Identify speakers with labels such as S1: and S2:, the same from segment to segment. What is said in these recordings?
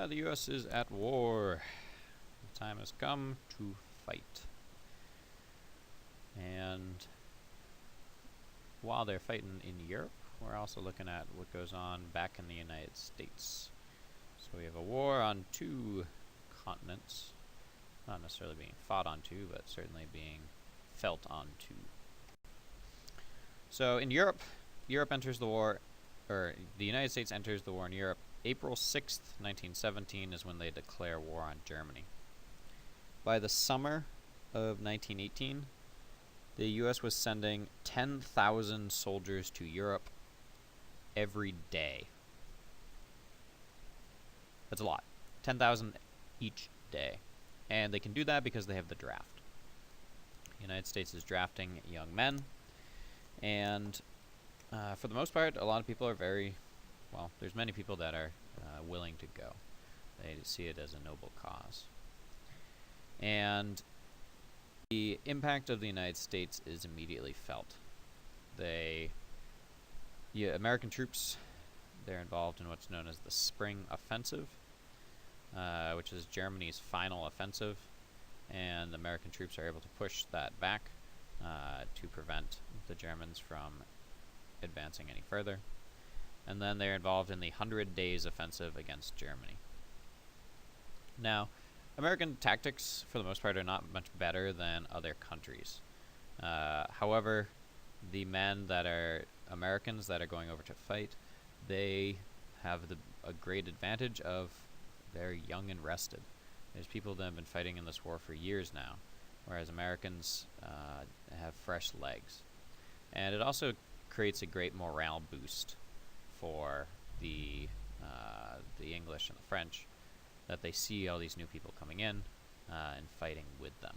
S1: The U.S. is at war. The time has come to fight. And while they're fighting in Europe, we're also looking at what goes on back in the United States. So we have a war on two continents, not necessarily being fought on two, but certainly being felt on two. So in Europe, Europe enters the war, or the United States enters the war in Europe. April 6th, 1917 is when they declare war on Germany. By the summer of 1918, the U.S. was sending 10,000 soldiers to Europe every day. That's a lot. 10,000 each day. And they can do that because they have the draft. The United States is drafting young men. And for the most part, a lot of people are there's many people that are willing to go. They see it as a noble cause. And the impact of the United States is immediately felt. American troops, they're involved in what's known as the Spring Offensive, which is Germany's final offensive, and American troops are able to push that back to prevent the Germans from advancing any further. And then they're involved in the 100 Days Offensive against Germany. Now, American tactics, for the most part, are not much better than other countries. However, the men that are Americans that are going over to fight, they have a great advantage of they're young and rested. There's people that have been fighting in this war for years now, whereas Americans have fresh legs. And it also creates a great morale boost for the English and the French, that they see all these new people coming in and fighting with them.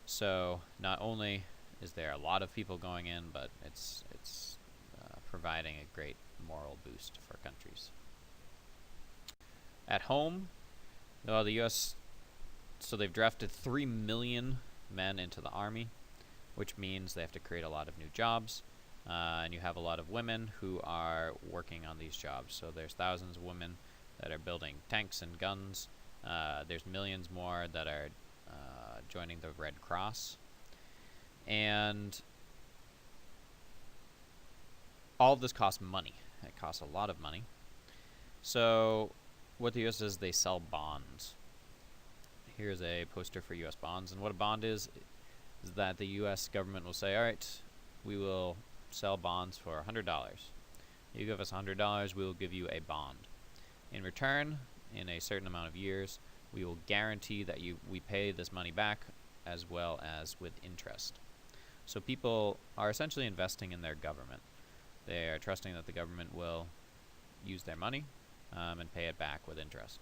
S1: So not only is there a lot of people going in, but it's providing a great moral boost for countries. At home, the U.S. So they've drafted 3 million men into the army, which means they have to create a lot of new jobs, and you have a lot of women who are working on these jobs. So there's thousands of women that are building tanks and guns. There's millions more that are joining the Red Cross. And all of this costs money. It costs a lot of money. So what the U.S. does, they sell bonds. Here's a poster for U.S. bonds. And what a bond is that the U.S. government will say, all right, we will sell bonds for $100. You give us $100, we will give you a bond. In return, in a certain amount of years, we will guarantee that we pay this money back as well as with interest. So people are essentially investing in their government. They are trusting that the government will use their money and pay it back with interest.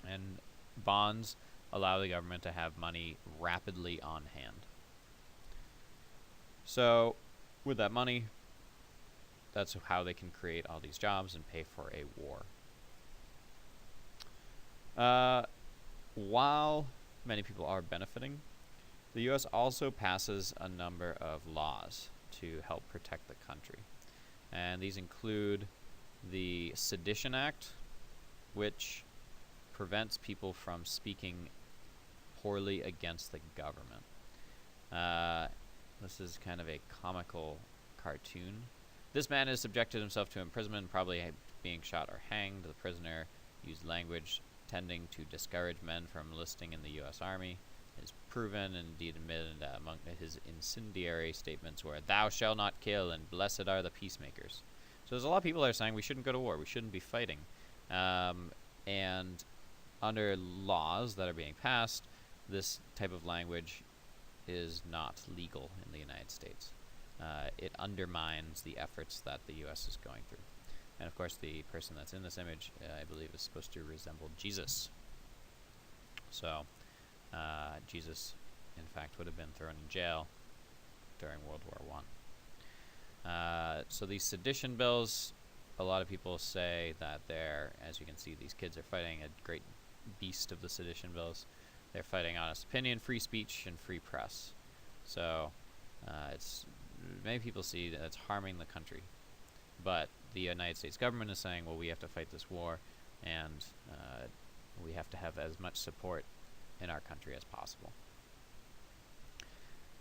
S1: And bonds allow the government to have money rapidly on hand. So with that money, that's how they can create all these jobs and pay for a war. While many people are benefiting, the U.S. also passes a number of laws to help protect the country. And these include the Sedition Act, which prevents people from speaking poorly against the government. This is kind of a comical cartoon. This man has subjected himself to imprisonment, probably being shot or hanged. The prisoner used language tending to discourage men from enlisting in the U.S. Army. It is proven and indeed admitted among his incendiary statements were, "Thou shalt not kill, and blessed are the peacemakers." So there's a lot of people that are saying we shouldn't go to war, we shouldn't be fighting. And under laws that are being passed, this type of language is not legal in the United States. It undermines the efforts that the U.S. is going through. And of course, the person that's in this image, I believe, is supposed to resemble Jesus. So, Jesus, in fact, would have been thrown in jail during World War I. So these sedition bills, a lot of people say that they're, as you can see, these kids are fighting a great beast of the sedition bills. They're fighting honest opinion, free speech, and free press. So many people see that it's harming the country. But the United States government is saying, well, we have to fight this war, and we have to have as much support in our country as possible.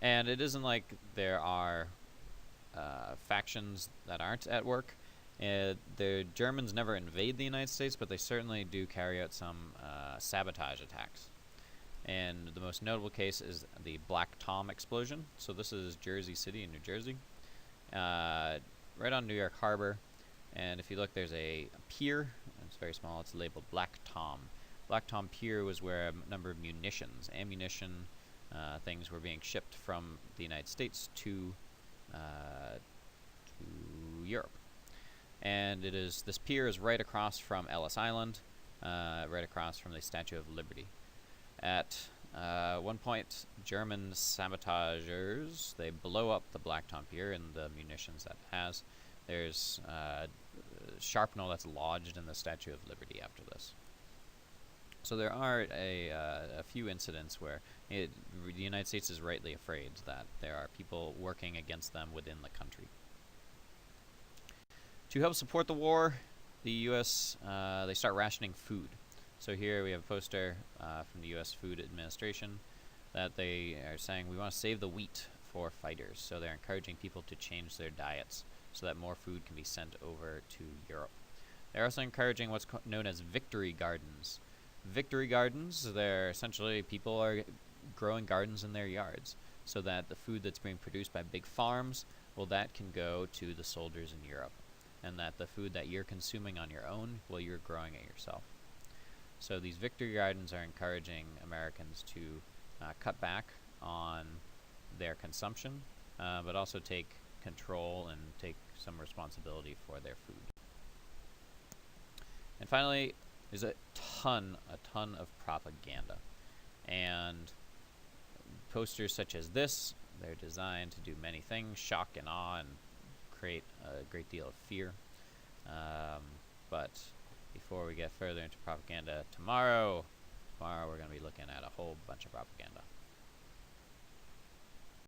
S1: And it isn't like there are factions that aren't at work. The Germans never invade the United States, but they certainly do carry out some sabotage attacks. And the most notable case is the Black Tom explosion. So this is Jersey City in New Jersey, right on New York Harbor. And if you look, there's a pier. It's very small. It's labeled Black Tom. Black Tom Pier was where a number of ammunition, things were being shipped from the United States to Europe. And this pier is right across from Ellis Island, right across from the Statue of Liberty. At one point, German sabotagers, they blow up the Black Tom Pier and the munitions that it has. There's shrapnel that's lodged in the Statue of Liberty after this. So there are a few incidents where the United States is rightly afraid that there are people working against them within the country. To help support the war, the U.S. They start rationing food. So here we have a poster from the U.S. Food Administration that they are saying we want to save the wheat for fighters. So they're encouraging people to change their diets so that more food can be sent over to Europe. They're also encouraging what's known as victory gardens. Victory gardens, they're essentially people are growing gardens in their yards so that the food that's being produced by big farms, well, that can go to the soldiers in Europe. And that the food that you're consuming on your own, well, you're growing it yourself. So these victory gardens are encouraging Americans to cut back on their consumption, but also take control and take some responsibility for their food. And finally, there's a ton of propaganda. And posters such as this, they're designed to do many things, shock and awe, and create a great deal of fear. But before we get further into propaganda, tomorrow we're going to be looking at a whole bunch of propaganda.